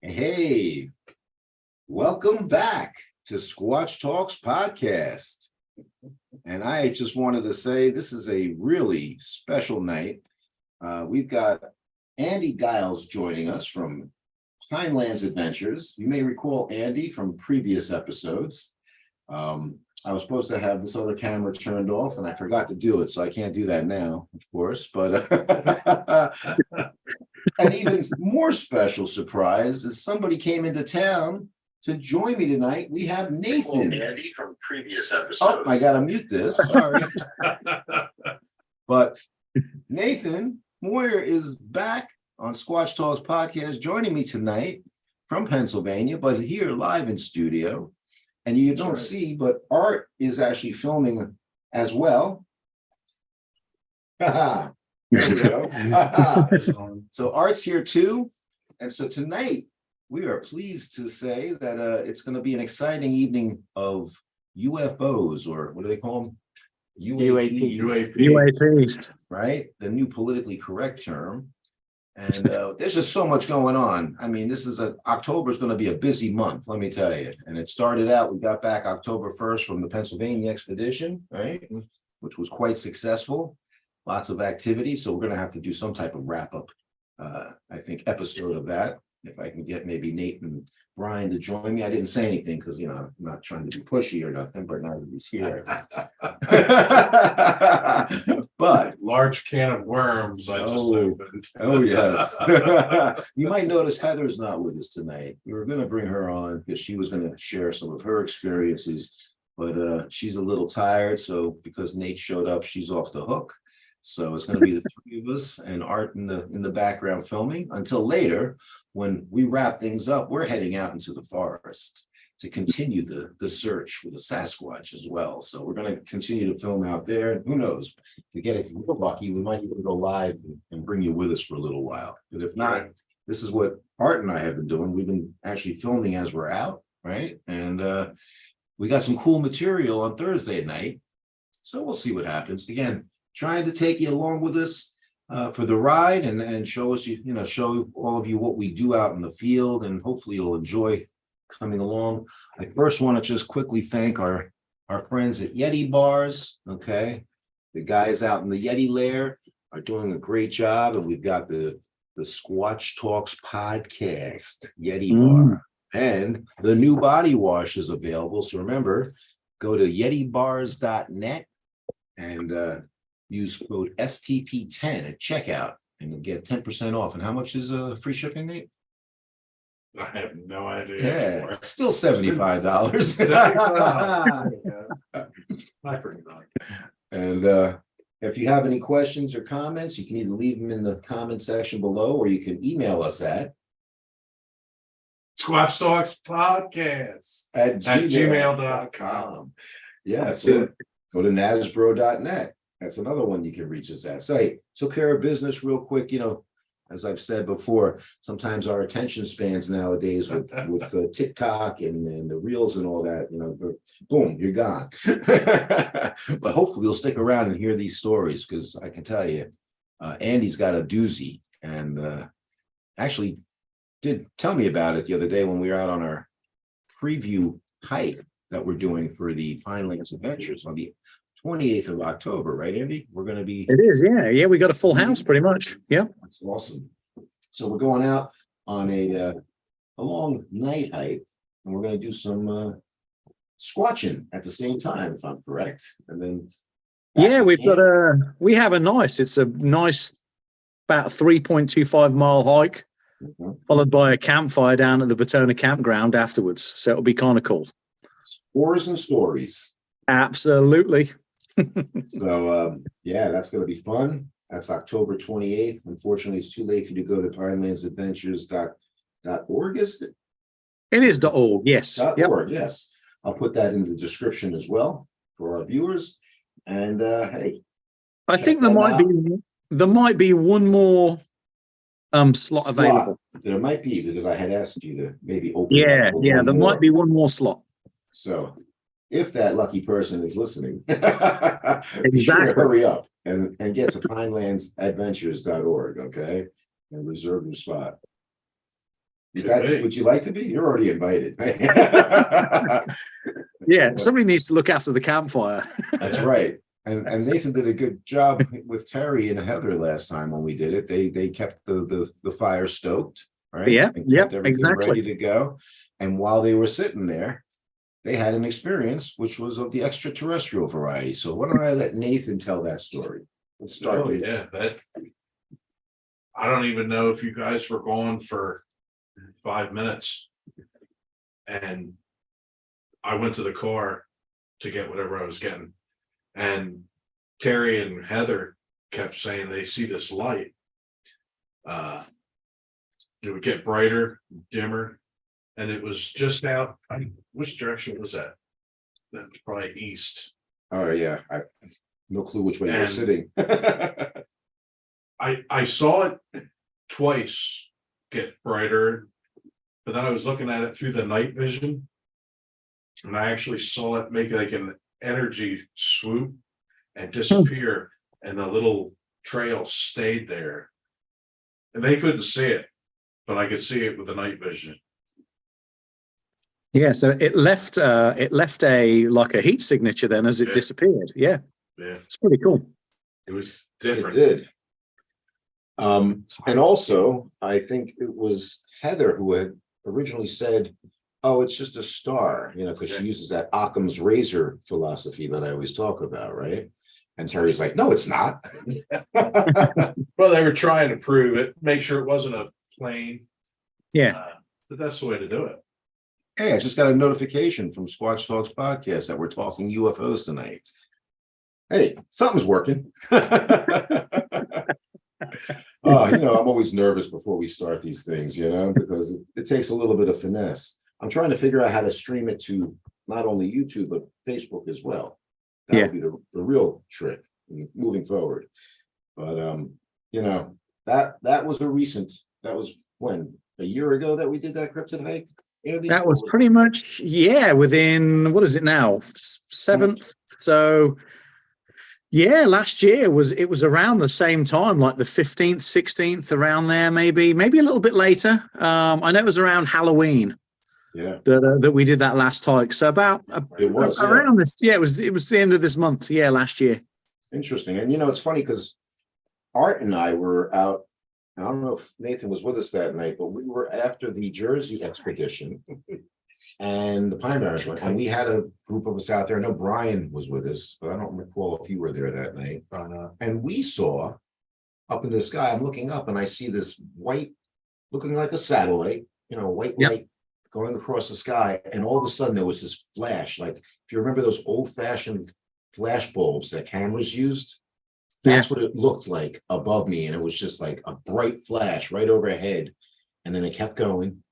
Hey, welcome back to Squatch Talks podcast. And I just wanted to say this is a really special night. We've got Andy Giles joining us from Pinelands Adventures. You may recall Andy from previous episodes. I was supposed to have this other camera turned off and I forgot to do it, so I can't do that now, of course. But an even more special surprise is somebody came into town to join me tonight. We have Nathan. Andy from previous episodes. Oh, I gotta mute this. Sorry. But Nathan Moyer is back on Squatch Talks podcast, joining me tonight from Pennsylvania, but here live in studio. And you don't see, but Art is actually filming as well. There we go. So Art's here too. And so tonight we are pleased to say that it's going to be an exciting evening of UFOs, or what do they call them? UAPs. Right? The new politically correct term. And there's just so much going on. I mean, October is going to be a busy month, let me tell you. And it started out, we got back October 1st from the Pennsylvania expedition, right? Which was quite successful. Lots of activity. So we're going to have to do some type of wrap up, I think, episode of that. If I can get maybe Nate and Brian to join me. I didn't say anything because, I'm not trying to be pushy or nothing, but now that he's here. But large can of worms. I just opened. Oh, yes. You might notice Heather's not with us tonight. We were going to bring her on because she was going to share some of her experiences, but she's a little tired. So because Nate showed up, she's off the hook. So it's going to be the three of us and Art in the background filming until later. When we wrap things up, we're heading out into the forest to continue the search for the Sasquatch as well. So we're going to continue to film out there. And who knows, if we get it real lucky, we might even go live and bring you with us for a little while. But if not, this is what Art and I have been doing. We've been actually filming as we're out, right? And we got some cool material on Thursday night. So we'll see what happens. Again, trying to take you along with us for the ride and show us, show all of you what we do out in the field, and hopefully you'll enjoy coming along. I first want to just quickly thank our friends at Yeti Bars. Okay, the guys out in the Yeti lair are doing a great job, and we've got the Squatch Talks podcast Yeti Bar, and the new body wash is available. So remember, go to yetibars.net and use code STP10 at checkout and you'll get 10% off. And how much is free shipping, Nate? I have no idea. Yeah, it's still $75. I forgot. And if you have any questions or comments, you can either leave them in the comment section below or you can email us at Squatch Talks podcast at gmail.com. Yeah, so go to nasbro.net. That's another one you can reach us at. So, hey, took care of business real quick. As I've said before, sometimes our attention spans nowadays with TikTok and the reels and all that, boom, you're gone. But hopefully you'll stick around and hear these stories, because I can tell you, Andy's got a doozy, and actually did tell me about it the other day when we were out on our preview hike that we're doing for the Pinelands Adventures on the 28th of October, right, Andy? We're going to be. It is, yeah. Yeah, we got a full house pretty much. Yeah. That's awesome. So we're going out on a long night hike, and we're going to do some squatching at the same time, if I'm correct. And then. Yeah, we have a nice, it's a nice about 3.25 mile hike, followed by a campfire down at the Batona campground afterwards. So it'll be kind of cool. Scores and stories. Absolutely. So, yeah, that's going to be fun. That's October 28th. Unfortunately, it's too late for you to go to pinelandsadventures.org, is it? It is .org, yes. .org, yes. I'll put that in the description as well for our viewers. And, hey. I think there might be one more slot available. There might be, because I had asked you to maybe open. Yeah, there might be one more slot. So if that lucky person is listening, exactly. Be sure to hurry up and get to pinelandsadventures.org, okay? And reserve your spot. Would you like to be? You're already invited. Yeah, somebody needs to look after the campfire. That's right. And Nathan did a good job with Terry and Heather last time when we did it. They kept the fire stoked, right? Yeah, And yeah, kept everything exactly. ready to go. And while they were sitting there, they had an experience which was of the extraterrestrial variety. So why don't I let Nathan tell that story? Let's start Oh, with yeah, that. I don't even know if you guys were gone for 5 minutes. And I went to the car to get whatever I was getting. And Terry and Heather kept saying they see this light. It would get brighter, dimmer, and it was just out. Which direction was that? That was probably east. Oh yeah, I no clue which way you're And- sitting. I saw it twice get brighter, but then I was looking at it through the night vision, and I actually saw it make like an energy swoop and disappear, and the little trail stayed there. And they couldn't see it, but I could see it with the night vision. Yeah, so it left a like a heat signature then as it Yeah. disappeared. Yeah, Yeah, it's pretty cool. it was It different. did. And also, I think it was Heather who had originally said, "Oh, it's just a star," because she Yeah. uses that Occam's razor philosophy that I always talk about, right? And Terry's like, "No, it's not." Well, they were trying to prove it, make sure it wasn't a plane. Yeah. But that's the way to do it. Hey, I just got a notification from Squatch Talks podcast that we're talking UFOs tonight. Hey, something's working. I'm always nervous before we start these things, because it takes a little bit of finesse. I'm trying to figure out how to stream it to not only YouTube, but Facebook as well. That would be the real trick moving forward. But, that was that was when, a year ago that we did that cryptid hike, Andy? That was pretty much, within, what is it now? 7th. So yeah, last year it was around the same time, like the 15th, 16th, around there, maybe a little bit later. I know it was around Halloween. Yeah. That we did that last hike. So about It was, around this. Yeah, it was the end of this month. Yeah, last year. Interesting. And it's funny because Art and I were out. I don't know if Nathan was with us that night, but we were after the Jersey expedition and the Pine Barrens one. And we had a group of us out there. I know Brian was with us, but I don't recall if you were there that night. And we saw up in the sky, I'm looking up and I see this white, looking like a satellite, white light going across the sky. And all of a sudden there was this flash. Like if you remember those old fashioned flash bulbs that cameras used, that's what it looked like above me. And it was just like a bright flash right overhead. And then it kept going.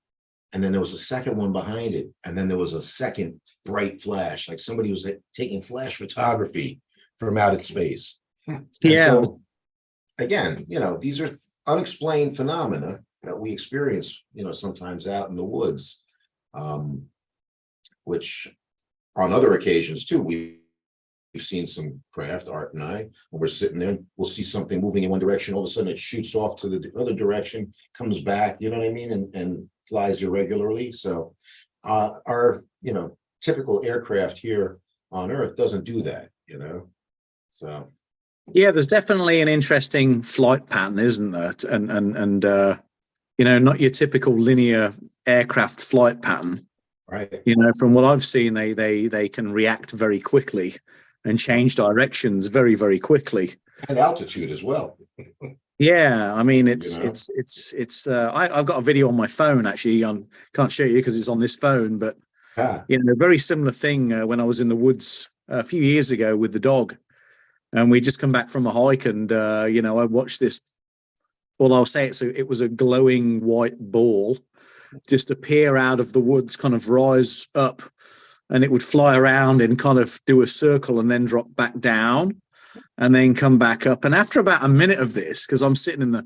And then there was a second one behind it. And then there was a second bright flash, like somebody was taking flash photography from out in space. Yeah. So, again, these are unexplained phenomena that we experience, sometimes out in the woods, which on other occasions too, we've seen some craft, Art and I, when we're sitting there, we'll see something moving in one direction. All of a sudden it shoots off to the other direction, comes back, you know what I mean? And flies irregularly. So our, typical aircraft here on Earth doesn't do that, so. Yeah, there's definitely an interesting flight pattern, isn't there? And not your typical linear aircraft flight pattern. Right. From what I've seen, they can react very quickly and change directions very, very quickly. And altitude as well. Yeah, I mean, I've got a video on my phone, actually. Can't show you because it's on this phone, but a very similar thing when I was in the woods a few years ago with the dog. And we just come back from a hike and, I watched this, well, I'll say it was a glowing white ball just appear out of the woods, kind of rise up, and it would fly around and kind of do a circle and then drop back down and then come back up. And after about a minute of this, because I'm sitting on the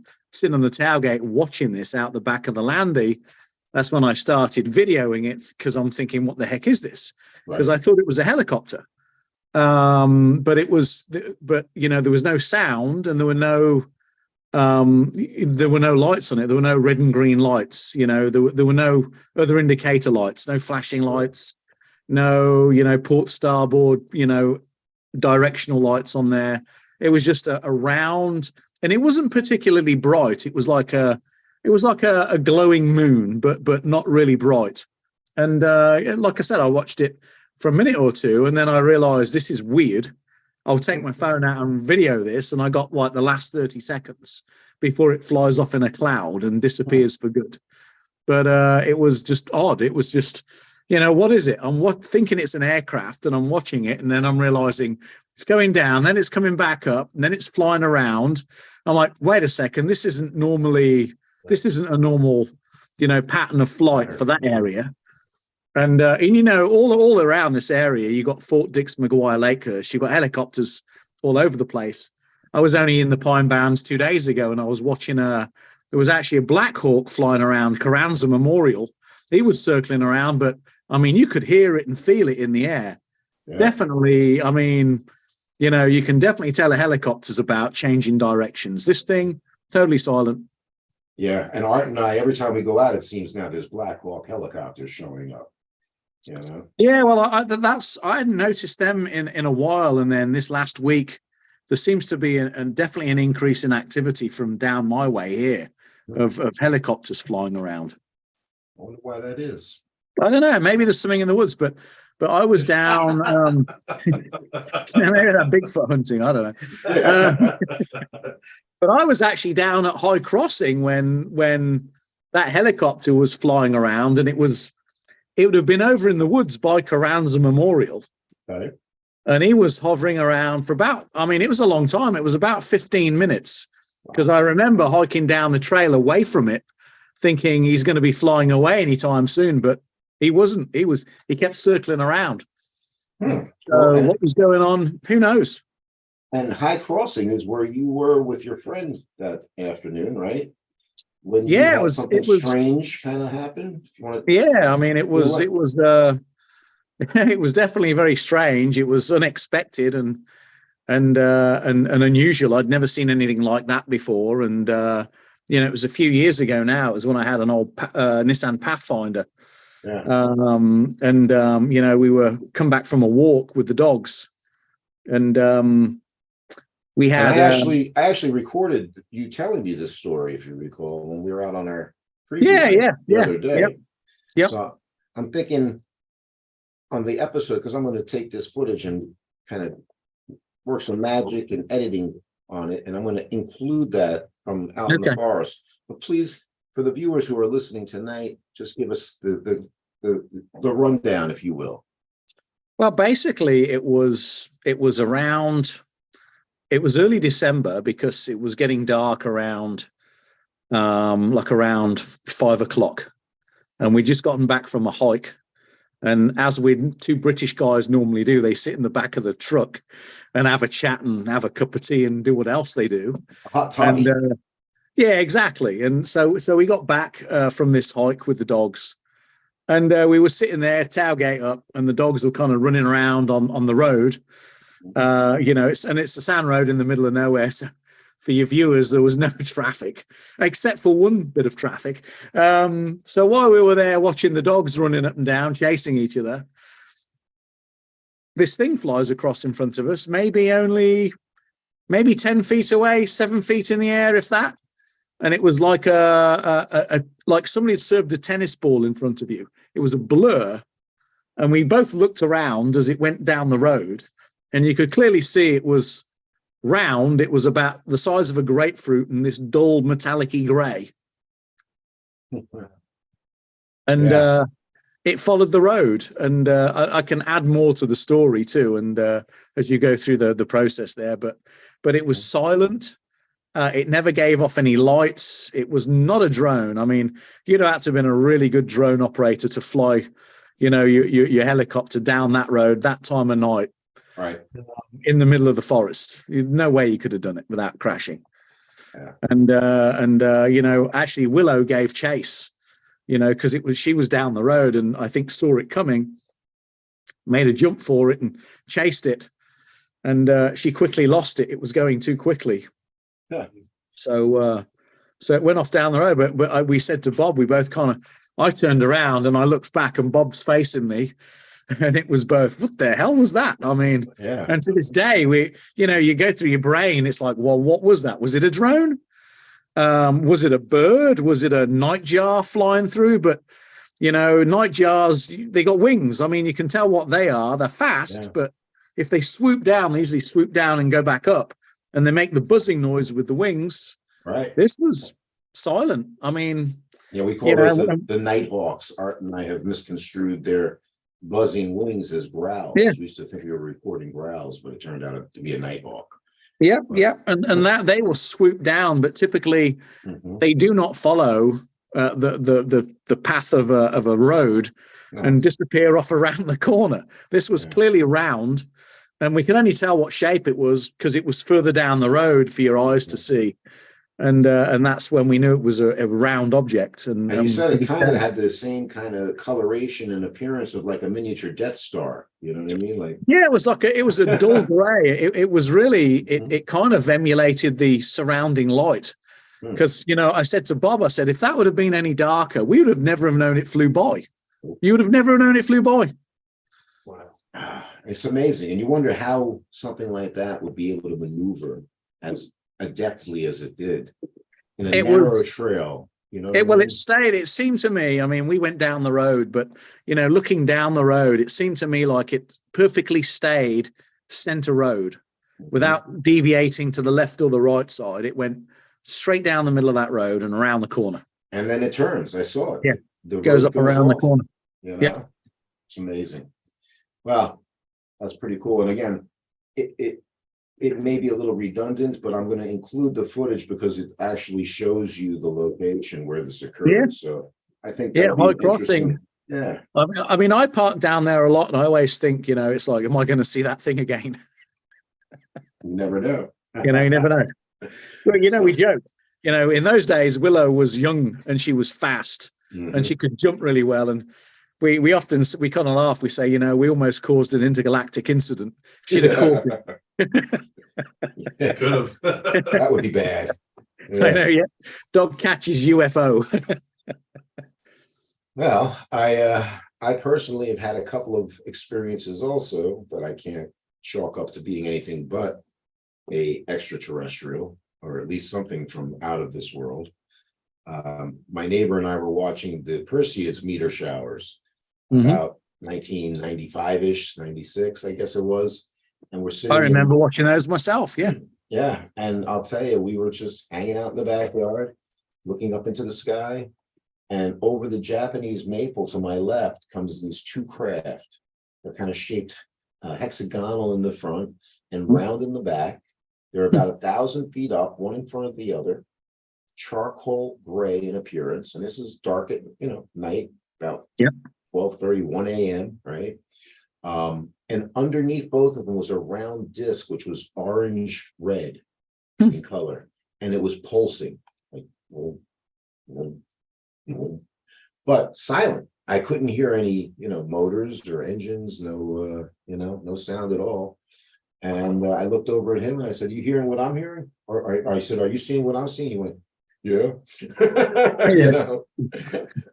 tailgate watching this out the back of the Landy, that's when I started videoing it because I'm thinking, what the heck is this? Because I thought it was a helicopter. But there was no sound and there were no there were no lights on it. There were no red and green lights. There were no other indicator lights, no flashing lights, no, port starboard, directional lights on there. It was just a round, and it wasn't particularly bright. It was like a glowing moon, but not really bright. And like I said, I watched it for a minute or two, and then I realized this is weird. I'll take my phone out and video this, and I got like the last 30 seconds before it flies off in a cloud and disappears for good. But it was just odd. It was just, what is it? I'm thinking it's an aircraft, and I'm watching it, and then I'm realizing it's going down, then it's coming back up, and then it's flying around. I'm like, wait a second, this isn't a normal, pattern of flight for that area. And all around this area, you got Fort Dix McGuire Lakehurst. You got helicopters all over the place. I was only in the Pinelands 2 days ago, and I was watching there was actually a Black Hawk flying around Carranza Memorial. He was circling around, but I mean, you could hear it and feel it in the air. Yeah. Definitely. I mean, you can definitely tell a helicopter's about changing directions. This thing, totally silent. Yeah. And Art and I, every time we go out, it seems now there's Black Hawk helicopters showing up. Yeah, well, I hadn't noticed them in a while, and then this last week there seems to be definitely an increase in activity from down my way here of helicopters flying around. I wonder why that is. I don't know. Maybe there's something in the woods, but I was down. Maybe that Bigfoot hunting. I don't know. But I was actually down at High Crossing when that helicopter was flying around, and it would have been over in the woods by Carranza Memorial. Okay. And he was hovering around for it was a long time. It was about 15 minutes, because I remember hiking down the trail away from it, thinking he's going to be flying away anytime soon, but he wasn't. He kept circling around. So what was going on? Who knows? And High Crossing is where you were with your friend that afternoon, right? When it was strange kind of happened. Yeah, I mean, it was definitely very strange. It was unexpected and unusual. I'd never seen anything like that before. And it was a few years ago now. It was when I had an old Nissan Pathfinder. Yeah. We were come back from a walk with the dogs, and we had. I actually recorded you telling me this story, if you recall, when we were out on our the other day. Yep. So I'm thinking on the episode, because I'm going to take this footage and kind of work some magic and editing on it, and I'm going to include that from out in the forest. But please, for the viewers who are listening tonight, just give us the rundown, if you will. Well, basically, it was early December, because it was getting dark around around 5 o'clock, and we'd just gotten back from a hike. And as two British guys normally do, they sit in the back of the truck and have a chat and have a cup of tea and do what else they do. Hot toddy. And yeah, exactly. And so we got back from this hike with the dogs, and we were sitting there, tailgate up, and the dogs were kind of running around on the road. It's a sand road in the middle of nowhere. So for your viewers, there was no traffic except for one bit of traffic. So while we were there watching the dogs running up and down, chasing each other, this thing flies across in front of us, maybe 10 feet away, 7 feet in the air, if that. And it was like like somebody had served a tennis ball in front of you. It was a blur. And we both looked around as it went down the road, and you could clearly see it was round. It was about the size of a grapefruit and this dull metallic-y gray. And it followed the road. And I can add more to the story too, and as you go through the process there. But it was silent. It never gave off any lights. It was not a drone. I mean, you'd have had to have been a really good drone operator to fly, your helicopter down that road that time of night. Right. In the middle of the forest. No way you could have done it without crashing. Yeah. And actually Willow gave chase, because she was down the road, and I think saw it coming, made a jump for it and chased it. And she quickly lost it. It was going too quickly. Yeah. So it went off down the road, but we said to Bob, we both I turned around and I looked back and Bob's facing me, and it was both, what the hell was that? I mean, Yeah. and to this day, you go through your brain, it's like, well, what was that? Was it a drone? Was it a bird? Was it a nightjar flying through? But, nightjars, they got wings. I mean, you can tell what they are. They're fast, but if they swoop down, they usually swoop down and go back up, and they make the buzzing noise with the wings. Right. This was silent. I mean, we call those the Nighthawks. Art and I have misconstrued their buzzing wings as growls. Yeah. We used to think we were recording growls, but it turned out to be a Nighthawk. Yeah, and that they will swoop down, but typically they do not follow the path of a road and disappear off around the corner. This was clearly round, and we can only tell what shape it was because it was further down the road for your eyes to see. And that's when we knew it was a round object. And you said it kind of had the same kind of coloration and appearance of like a miniature Death Star. You know what I mean? Like, yeah, it was a dull gray. It was really it kind of emulated the surrounding light. Because I said to Bob, I said, if that would have been any darker, we would have never have known it flew by. You would have never known it flew by. Wow, it's amazing, and you wonder how something like that would be able to maneuver as adeptly as it did in a narrow trail. It seemed to me, I mean, we went down the road, but looking down the road, it seemed to me like it perfectly stayed center road without deviating to the left or the right side. It went straight down the middle of that road and around the corner, and then it turns. I saw it. It goes up around the corner. It's amazing. Well, that's pretty cool. And again, it may be a little redundant, but I'm going to include the footage because it actually shows you the location where this occurred. Yeah. So I think High Crossing. Yeah. I mean, I park down there a lot, and I always think, it's like, am I going to see that thing again? You never know. You never know. Well, we joke. In those days, Willow was young and she was fast, and she could jump really well. And we often kind of laugh. We say, we almost caused an intergalactic incident. She'd have caught it. Yeah, could have. That would be bad. Yeah. I know. Yeah, dog catches UFO. Well, I personally have had a couple of experiences also that I can't chalk up to being anything but a extraterrestrial, or at least something from out of this world. My neighbor and I were watching the Perseids meteor showers about 1995-ish, 96, I guess it was. And we're sitting. I remember watching those myself. Yeah. Yeah. And I'll tell you, we were just hanging out in the backyard, looking up into the sky. And over the Japanese maple to my left comes these two craft. They're kind of shaped hexagonal in the front and round in the back. They're about 1,000 feet up, one in front of the other, charcoal gray in appearance. And this is dark at night, about 12:30, 1 a.m., right? And underneath both of them was a round disc, which was orange red in color, and it was pulsing like boom, boom, boom, but silent. I couldn't hear any motors or engines, no sound at all. And I looked over at him and I said, "You hearing what I'm hearing?" Or I said, "Are you seeing what I'm seeing?" He went, "Yeah."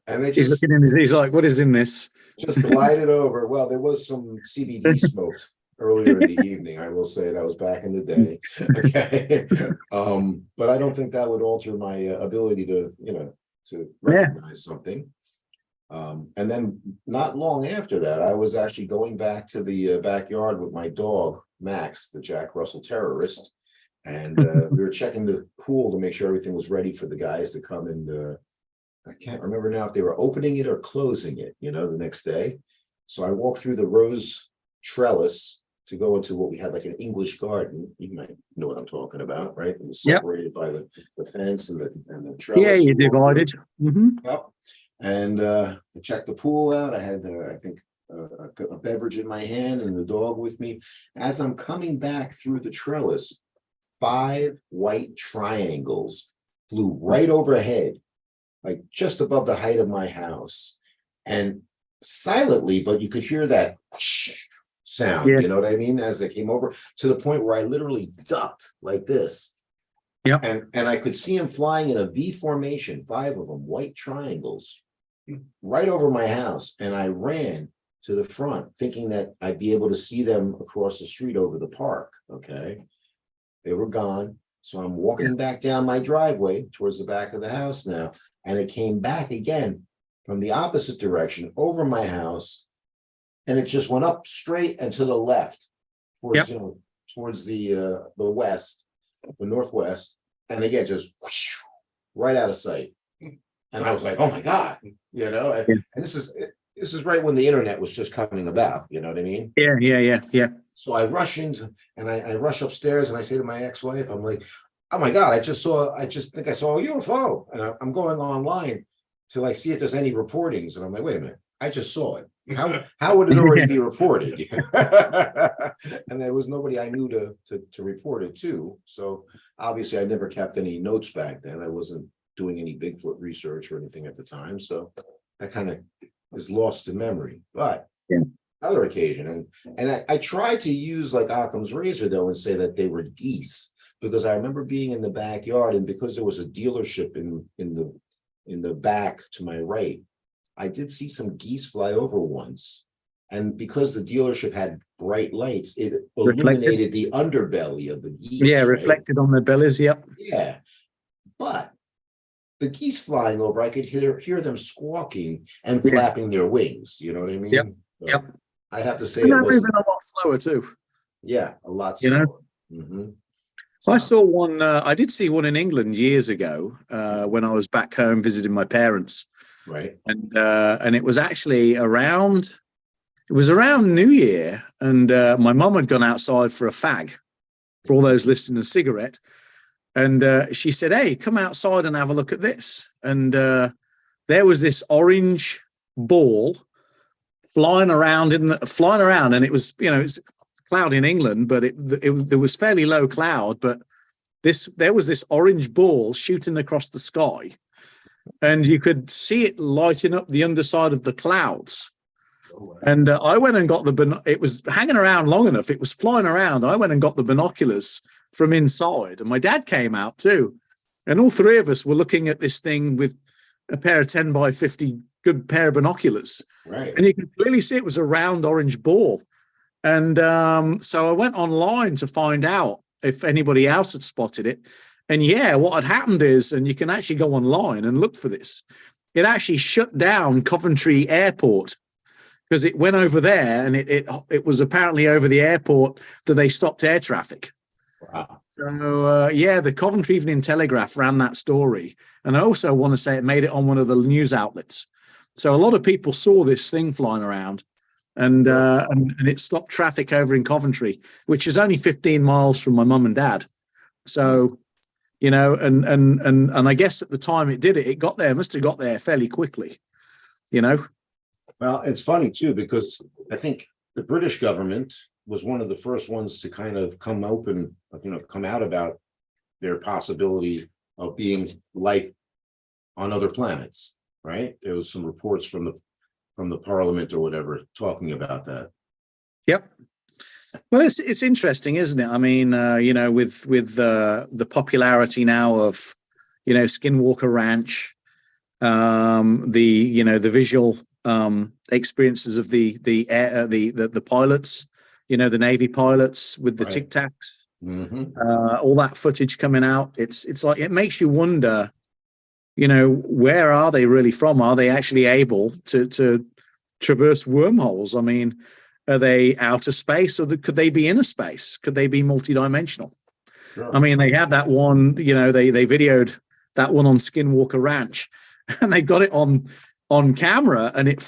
And they he's looking in. He's like, "What is in this?" Just glided over. Well, there was some CBD smoked earlier in the evening. I will say that was back in the day. Okay, but I don't think that would alter my ability to recognize something. And then not long after that, I was actually going back to the backyard with my dog Max, the Jack Russell terrorist. And we were checking the pool to make sure everything was ready for the guys to come and I can't remember now if they were opening it or closing it, the next day. So I walked through the rose trellis to go into what we had like an English garden. You might know what I'm talking about, right? It was separated by the fence and the trellis. Yeah, you divided. Yep. And I checked the pool out. I had, I think, a beverage in my hand and the dog with me. As I'm coming back through the trellis, 5 white triangles flew right overhead, like just above the height of my house, and silently, but you could hear that sound, you know what I mean, as they came over, to the point where I literally ducked like this. Yeah. And I could see them flying in a V formation, 5 of them, white triangles, right over my house. And I ran to the front thinking that I'd be able to see them across the street over the park. Okay. They were gone. So I'm walking back down my driveway towards the back of the house now. And it came back again from the opposite direction over my house. And it just went up straight and to the left towards, towards the west, the northwest. And again, just whoosh, right out of sight. And I was like, oh my God, and this is right when the internet was just coming about, you know what I mean? Yeah. So I rush into, and I rush upstairs and I say to my ex-wife, I'm like, oh my God, I just think I saw a UFO. And I'm going online till I see if there's any reportings. And I'm like, wait a minute, I just saw it. How would it already be reported? And there was nobody I knew to report it to. So obviously I never kept any notes back then. I wasn't doing any Bigfoot research or anything at the time. So that kind of is lost to memory. But another occasion, and I tried to use like Occam's razor though and say that they were geese, because I remember being in the backyard, and because there was a dealership in the back to my right, I did see some geese fly over once. And because the dealership had bright lights, it illuminated the underbelly of the geese. Yeah, reflected on their bellies. Yep. Yeah. But the geese flying over, I could hear them squawking and flapping their wings. You know what I mean? Yep. I'd have to say and it they're was moving a lot slower too. Yeah, a lot slower. So, I saw one. I did see one in England years ago when I was back home visiting my parents. Right. And it was actually around. It was around New Year, and my mum had gone outside for a fag, for all those listening, a cigarette. And she said, "Hey, come outside and have a look at this." And there was this orange ball flying around and it was, it's cloudy in England, but there was fairly low cloud, but there was this orange ball shooting across the sky, and you could see it lighting up the underside of the clouds. And I went and got it was hanging around long enough. It was flying around. I went and got the binoculars from inside, and my dad came out too. And all three of us were looking at this thing with a pair of 10 by 50 good pair of binoculars. Right. And you could clearly see it was a round orange ball. And so I went online to find out if anybody else had spotted it. And what had happened is, and you can actually go online and look for this, it actually shut down Coventry Airport, because it went over there, and it was apparently over the airport that they stopped air traffic. Wow. So, the Coventry Evening Telegraph ran that story. And I also want to say it made it on one of the news outlets. So a lot of people saw this thing flying around, and it stopped traffic over in Coventry, which is only 15 miles from my mum and dad. So, and I guess at the time it must have got there fairly quickly, Well, it's funny too, because I think the British government was one of the first ones to kind of come out about their possibility of being life on other planets, right? There was some reports from the parliament or whatever talking about that. Yep. Well, it's interesting, isn't it? I mean, with the popularity now of, Skinwalker Ranch, the visual experiences of the pilots, the Navy pilots with the Tic Tacs, all that footage coming out. It's like, it makes you wonder, where are they really from? Are they actually able to traverse wormholes? I mean, are they outer space, or could they be inner space? Could they be multidimensional? Sure. I mean, they had that one, they videoed that one on Skinwalker Ranch, and they got it on camera, and it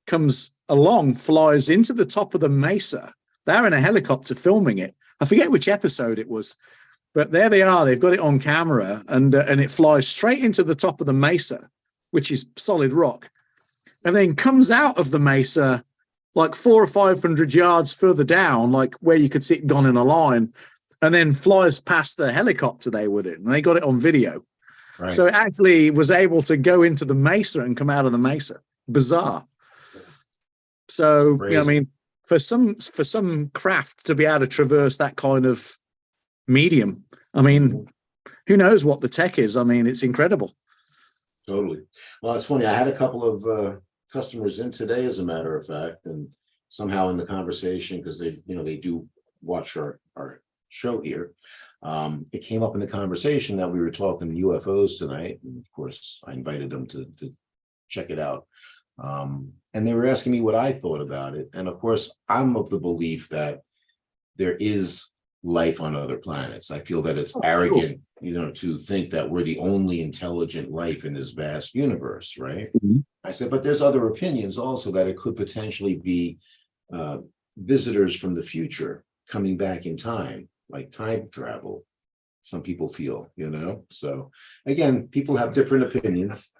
comes along, flies into the top of the mesa. They're in a helicopter filming it. I forget which episode it was, but there they are. They've got it on camera, and it flies straight into the top of the mesa, which is solid rock, and then comes out of the mesa like 400 or 500 yards further down, like where you could see it gone in a line, and then flies past the helicopter they were in. And they got it on video. Right. So it actually was able to go into the mesa and come out of the mesa. Bizarre. So, I mean, for some craft to be able to traverse that kind of medium. I mean, who knows what the tech is? I mean, it's incredible. Totally. Well, it's funny. I had a couple of customers in today, as a matter of fact, and somehow in the conversation, because they do watch our show here. It came up in the conversation that we were talking UFOs tonight, and of course, I invited them to check it out. And they were asking me what I thought about it, and of course, I'm of the belief that there is life on other planets. I feel that it's arrogant, to think that we're the only intelligent life in this vast universe, right? Mm-hmm. I said, but there's other opinions also that it could potentially be visitors from the future coming back in time, like time travel. Some people feel, So again, people have different opinions,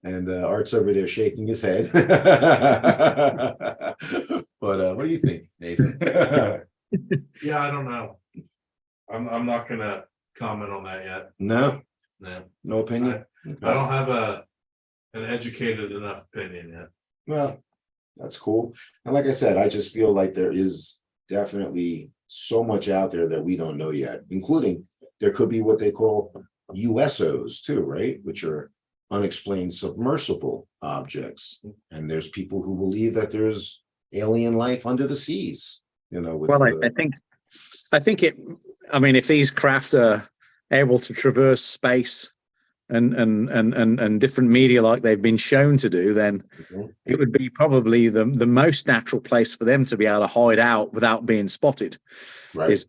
and Art's over there shaking his head. But what do you think, Nathan? Yeah, I don't know. I'm not gonna comment on that yet. No, No, no opinion. I don't have an educated enough opinion yet. Well, that's cool. And like I said, I just feel like there is definitely so much out there that we don't know yet, including there could be what they call USOs too, right? Which are unexplained submersible objects. And there's people who believe that there's alien life under the seas, Well, I think if these craft are able to traverse space and different media like they've been shown to do, then it would be probably the most natural place for them to be able to hide out without being spotted, right, is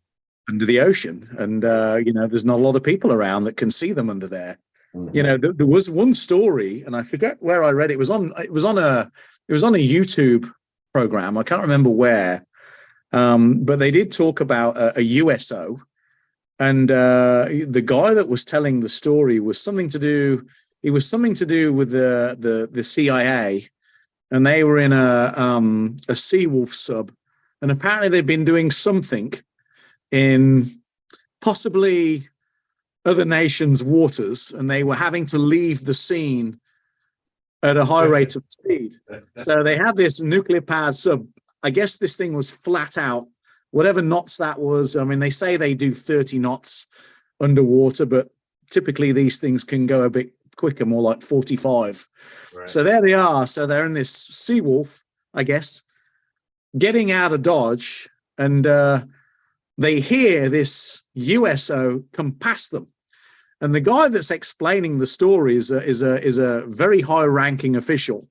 under the ocean. And there's not a lot of people around that can see them under there. Mhm. There was one story, and I forget where I read it. It was on a YouTube program. I can't remember where, but they did talk about a USO. And the guy that was telling the story was something to do with the CIA, and they were in a Seawolf sub, and apparently they'd been doing something in possibly other nations' waters, and they were having to leave the scene at a high rate of speed. So they had this nuclear powered sub. I guess this thing was flat out. Whatever knots that was, I mean, they say they do 30 knots underwater, but typically these things can go a bit quicker, more like 45. Right. So there they are. So they're in this Seawolf, I guess, getting out of Dodge, and they hear this USO come past them. And the guy that's explaining the story is a very high-ranking official.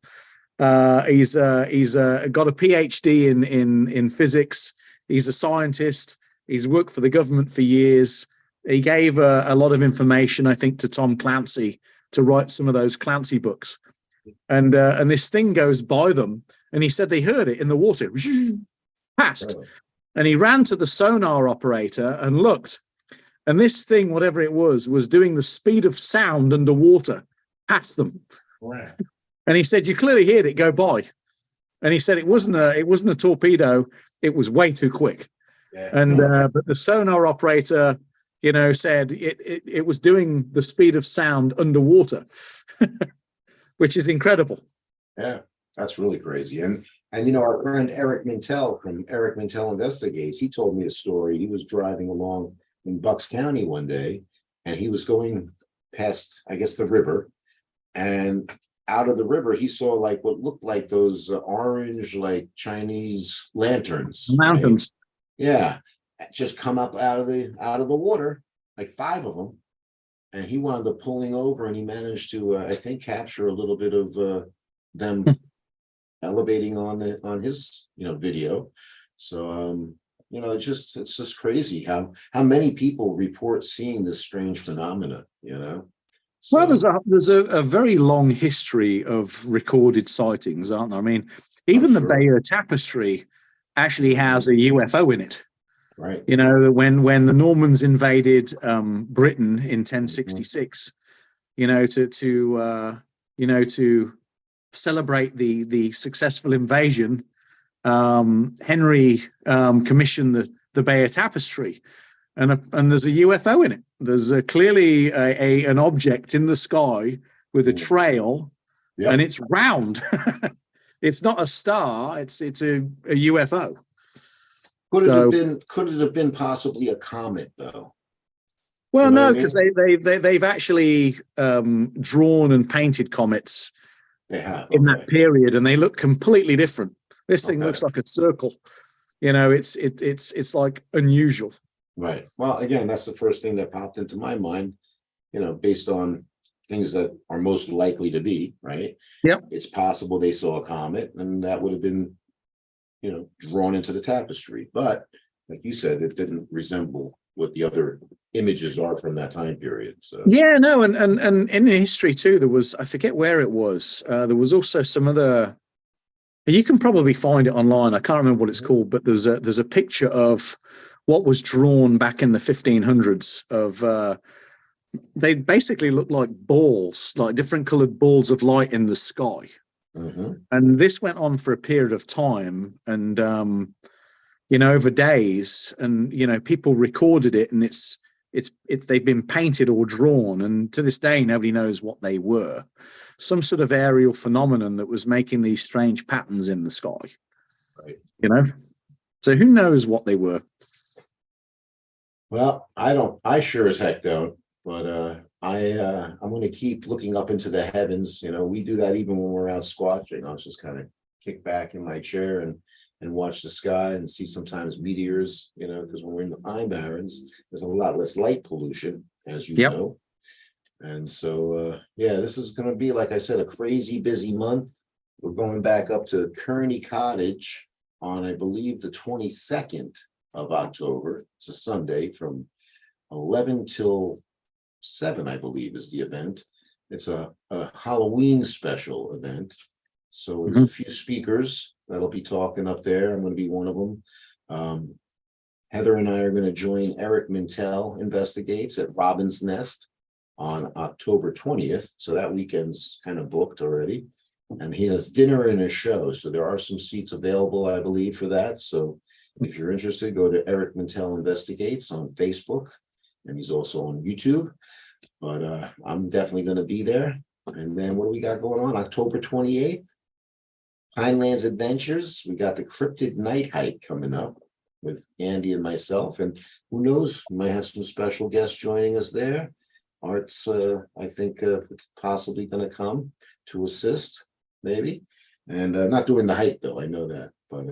He's got a PhD in physics. He's a scientist. He's worked for the government for years. He gave a lot of information, I think, to Tom Clancy to write some of those Clancy books. And this thing goes by them, and he said they heard it in the water, past. And he ran to the sonar operator and looked. And this thing, whatever it was doing the speed of sound underwater past them. Wow. And he said, you clearly heard it go by. And he said it wasn't a torpedo. It was way too quick. Yeah. And but the sonar operator, said it was doing the speed of sound underwater, which is incredible. Yeah, that's really crazy. And our friend Eric Mintel from Eric Mintel Investigates, he told me a story. He was driving along in Bucks County one day, and he was going past, I guess, the river, and out of the river, he saw like what looked like those orange, like Chinese lanterns. Mountains. Right? Yeah. Just come up out of the water, like 5 of them. And he wound up pulling over, and he managed to, I think, capture a little bit of them elevating on his, video. So, it's just crazy how many people report seeing this strange phenomena, So, well, there's a very long history of recorded sightings, aren't there? I mean, even the Moyer Tapestry actually has a UFO in it. Right. When the Normans invaded Britain in 1066, to celebrate the successful invasion, Henry commissioned the Moyer Tapestry. And there's a UFO in it. There's clearly an object in the sky with a trail, and it's round. It's not a star. It's a UFO. Could it have been possibly a comet, though? Well, You know no, what I because mean? they've actually drawn and painted comets They have, in that okay, period, and they look completely different. This thing okay, looks like a circle. You know, it's like unusual. right. Well, again, that's the first thing that popped into my mind, based on things that are most likely to be, right? Yep. It's possible they saw a comet and that would have been, drawn into the tapestry. But like you said, it didn't resemble what the other images are from that time period. So, Yeah, no, and in history too, there was, I forget where it was. There was also some other. You can probably find it online. I can't remember what it's called, but there's a picture of what was drawn back in the 1500s of. They basically look like balls, like different colored balls of light in the sky. mhm, And this went on for a period of time, and over days, and people recorded it, and it's they've been painted or drawn, and to this day nobody knows what they were. Some sort of aerial phenomenon that was making these strange patterns in the sky. right. So who knows what they were? Well, I don't, I sure as heck don't, but I'm gonna keep looking up into the heavens. We do that even when we're out squatching. I'll just kind of kick back in my chair and watch the sky and see sometimes meteors, because when we're in the Pine Barrens, there's a lot less light pollution, as you Yep. know. And so yeah, this is gonna be, like I said, a crazy busy month. We're going back up to Kearney Cottage on, I believe, the 22nd of October. It's a Sunday from 11 till 7, I believe, is the event. It's a Halloween special event. So there's a few speakers that'll be talking up there. I'm going to be one of them. Heather and I are going to join Eric Mintel Investigates at Robin's Nest on October 20th. So that weekend's kind of booked already. And he has dinner and a show. So there are some seats available, I believe, for that. So if you're interested, go to Eric Mintel Investigates on Facebook. And he's also on YouTube. But I'm definitely going to be there. And then what do we got going on? October 28th, Pinelands Adventures. We got the Cryptid Night Hike coming up with Andy and myself. And who knows, we might have some special guests joining us there. Art's, I think, possibly going to come to assist, maybe. And not doing the hike, though. I know that. But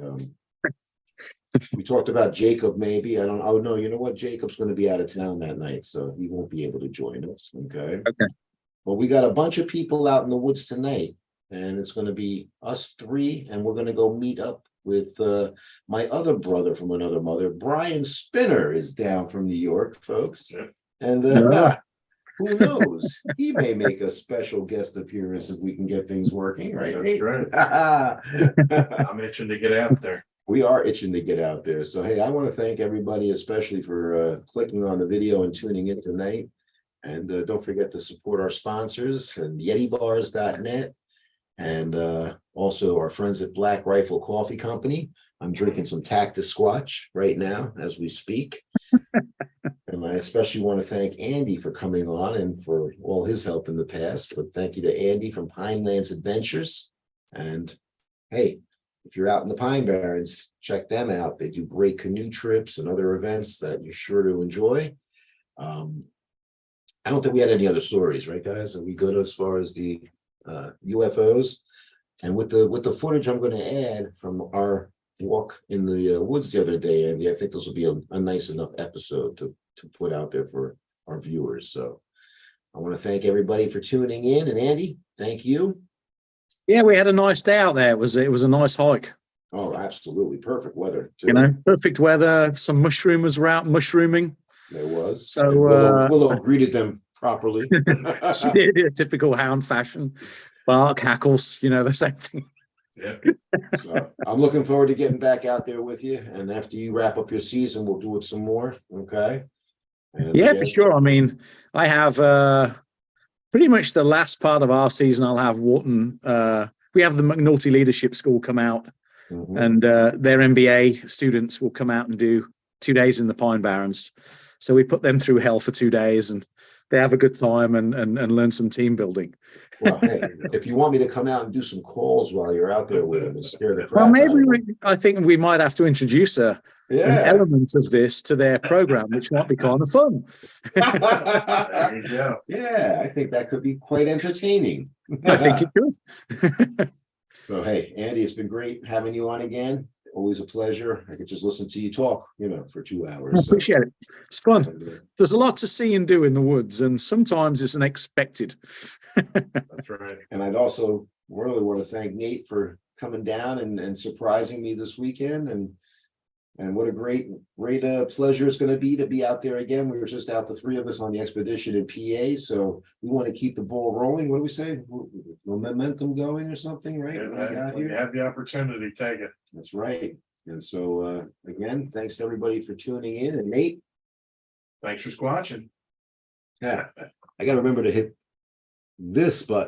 we talked about Jacob, maybe. I don't. Oh, no, you know what? Jacob's going to be out of town that night, so he won't be able to join us. Okay. Okay. Well, we got a bunch of people out in the woods tonight, and it's going to be us three, and we're going to go meet up with my other brother from another mother. Brian Spinner is down from New York, folks. Yeah. And Yeah. who knows? He may make a special guest appearance if we can get things working, right? That's right. I'm itching to get out there. We are itching to get out there. So, hey, I want to thank everybody, especially for clicking on the video and tuning in tonight. And don't forget to support our sponsors and YetiBars.net. And also our friends at Black Rifle Coffee Company. I'm drinking some Cactus Squatch right now as we speak. And I especially want to thank Andy for coming on and for all his help in the past. But thank you to Andy from Pinelands Adventures. And hey, if you're out in the Pine Barrens, check them out. They do great canoe trips and other events that you're sure to enjoy. I don't think we had any other stories, right, guys? Are we good as far as the UFOs? And with the footage I'm going to add from our walk in the woods the other day, Andy, I think this will be a nice enough episode to put out there for our viewers. So I want to thank everybody for tuning in. And Andy, thank you. Yeah, we had a nice day out there. It was a nice hike. Oh, absolutely. Perfect weather, too. Perfect weather. Some mushroomers were out mushrooming. There was. So Willow greeted them properly. she did a typical hound fashion. Bark, hackles, the same thing. Yeah. So I'm looking forward to getting back out there with you. And after you wrap up your season, we'll do it some more. Okay. And Yeah, for sure. I mean, I have pretty much the last part of our season. I'll have Wharton. We have the McNulty Leadership School come out, and their MBA students will come out and do 2 days in the Pine Barrens. So we put them through hell for 2 days, and they have a good time and learn some team building. Well, hey, if you want me to come out and do some calls while you're out there with them and scare the Well, crap out maybe of them. I think we might have to introduce an Yeah. element of this to their program, which might be kind of fun. There you go. Yeah, I think that could be quite entertaining. I think it could. So, hey, Andy, it's been great having you on again. Always a pleasure. I could just listen to you talk, for 2 I hours. So. appreciate it. It's fun. There's a lot to see and do in the woods, and sometimes it's unexpected. That's right. And I'd also really want to thank Nate for coming down and surprising me this weekend. And what a great pleasure it's going to be out there again. We were just out, the three of us, on the expedition in PA. So we want to keep the ball rolling. What do we say? Momentum going or something, right? When you have the opportunity, take it. That's right. And so again, thanks to everybody for tuning in. And Nate, Thanks for squatching. yeah, I got to remember to hit this button.